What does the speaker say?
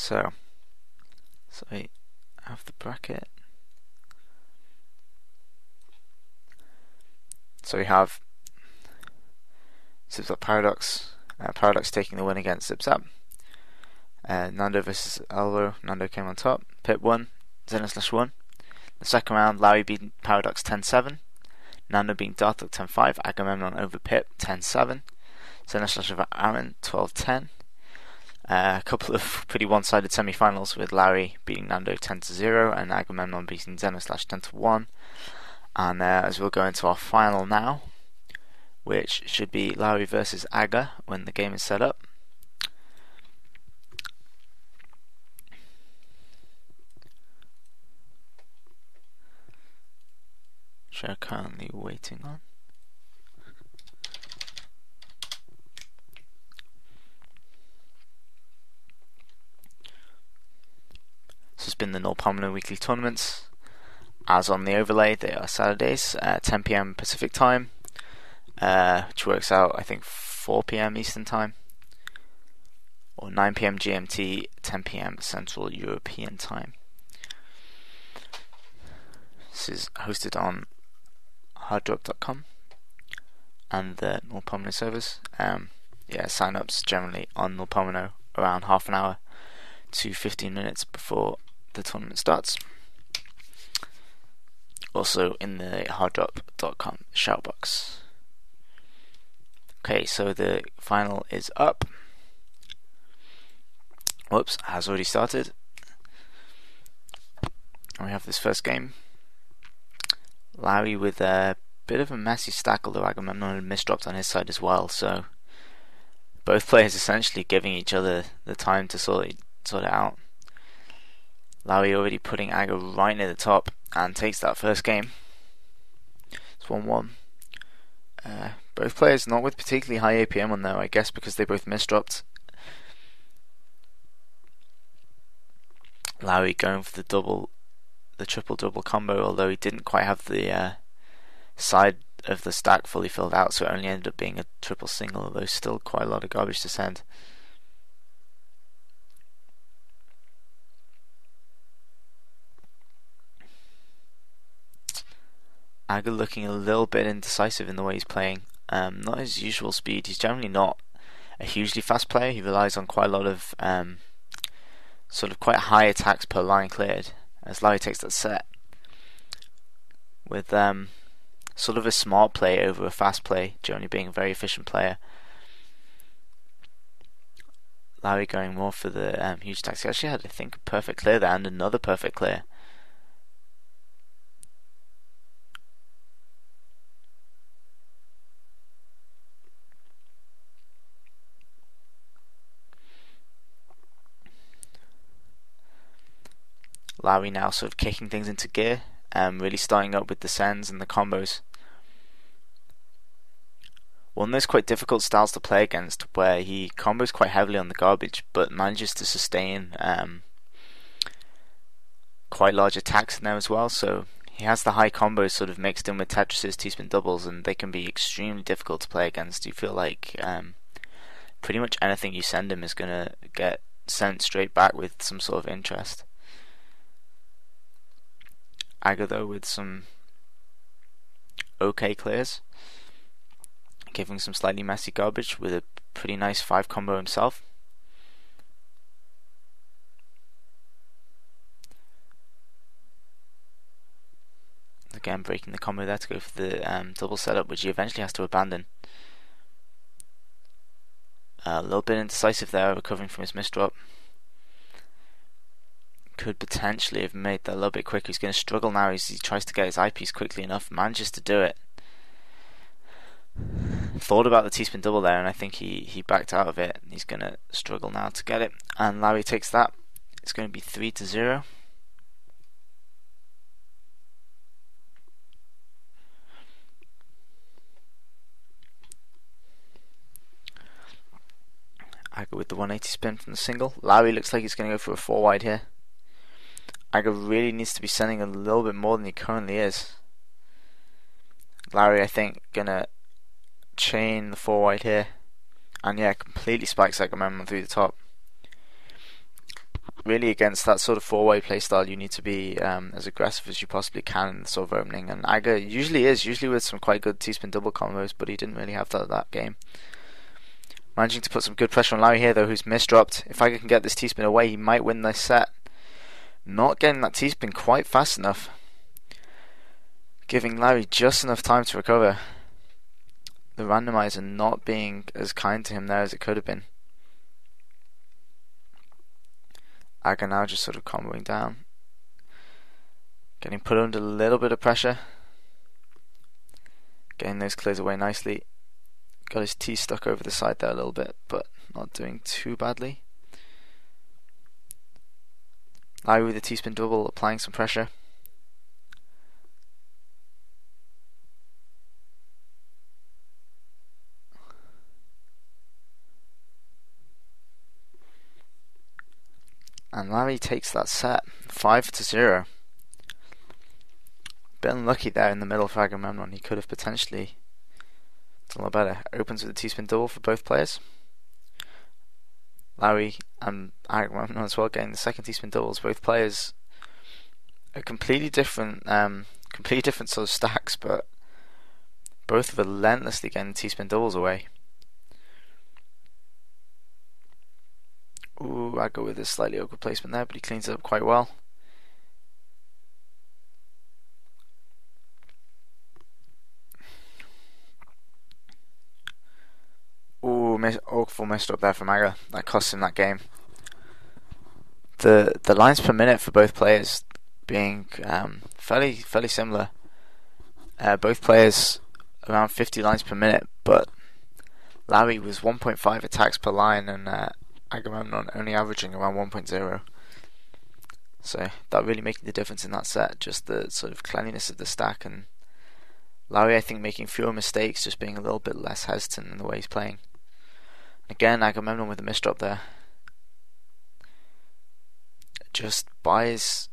So we have the bracket. So we have Zipzap Paradox. Paradox taking the win against Zipzap. Nando versus Elvo. Nando came on top. Pip won. Xenoslash won. The second round, Larry beat Paradox 10-7. Nando beat Dartok 10-5. Agamemnon over Pip 10-7. Xenoslash over Aaron 12-10. A couple of pretty one-sided semi-finals with Larry beating Nando 10-0 and Agamemnon beating Xenoslash 10-1. And as we'll go into our final now, which should be Larry versus Aga when the game is set up. Which I'm currently waiting on. This has been the Nullpomino weekly tournaments. As on the overlay, they are Saturdays, 10 PM Pacific time, which works out, I think, 4 PM Eastern time, or 9 PM GMT, 10 PM Central European time. This is hosted on harddrop.com and the Nullpomino servers. Sign-ups generally on Nullpomino around half an hour to 15 minutes before the tournament starts. Also in the harddrop.com shoutbox. Okay, so the final is up. Whoops, has already started. And we have this first game. Larry with a bit of a messy stack, although Agamemnon had misdropped on his side as well, so both players essentially giving each other the time to sort it out. Larry already putting Aga right near the top and takes that first game. It's 1-1. Both players not with particularly high APM on there, I guess because they both misdropped. Larry going for the triple double combo, although he didn't quite have the side of the stack fully filled out, so it only ended up being a triple single, although still quite a lot of garbage to send. Aga looking a little bit indecisive in the way he's playing. Not his usual speed. He's generally not a hugely fast player. He relies on quite a lot of sort of quite high attacks per line cleared, as Larry takes that set with sort of a smart play over a fast play, generally being a very efficient player. Larry going more for the huge attacks. He actually had, I think, a perfect clear there and another perfect clear. Larry now sort of kicking things into gear, really starting up with the sends and the combos. One of those quite difficult styles to play against, where he combos quite heavily on the garbage, but manages to sustain quite large attacks in there as well. So he has the high combos sort of mixed in with Tetris's T-spin doubles, and they can be extremely difficult to play against. You feel like pretty much anything you send him is going to get sent straight back with some sort of interest. Aga though with some okay clears, giving some slightly messy garbage with a pretty nice 5 combo himself. Again breaking the combo there to go for the double setup, which he eventually has to abandon. A little bit indecisive there, recovering from his misdrop. Could potentially have made that a little bit quicker. He's going to struggle now as he tries to get his eyepiece quickly enough, manages to do it. Thought about the T-spin double there, and I think he backed out of it. He's going to struggle now to get it, and Larry takes that. It's going to be 3-0. Aga with the 180 spin from the single. Larry looks like he's going to go for a 4 wide here. Aga really needs to be sending a little bit more than he currently is. Larry, I think, gonna chain the 4 wide here, and yeah, completely spikes Agamemnon through the top. really against that sort of four-way playstyle, you need to be as aggressive as you possibly can in the sort of opening. And Aga usually with some quite good T-spin double combos, but he didn't really have that game. Managing to put some good pressure on Larry here, though, who's misdropped. If Aga can get this T-spin away, he might win this set. Not getting that T-spin quite fast enough, giving Larry just enough time to recover. The randomizer not being as kind to him there as it could have been. Aga now just sort of comboing down, getting put under a little bit of pressure, getting those clears away nicely. Got his T stuck over the side there a little bit, but not doing too badly. Larry with the T-spin double, applying some pressure. And Larry takes that set 5-0. Bit unlucky there in the middle for Agamemnon. He could have potentially done a lot better. Opens with a T-spin double for both players. Larry and Agamemnon as well getting the second T-spin doubles. Both players are completely different sort of stacks, but both relentlessly getting T-spin doubles away. Ooh, I go with a slightly awkward placement there, but he cleans it up quite well. Ooh, awful missed up there from Aga. That cost him that game. The lines per minute for both players being fairly similar. Both players around 50 lines per minute, but Larry was 1.5 attacks per line and Agamemnon only averaging around 1.0. So that really making the difference in that set, just the sort of cleanliness of the stack, and Larry I think making fewer mistakes, just being a little bit less hesitant in the way he's playing. Again, Agamemnon with a misdrop there. Just buys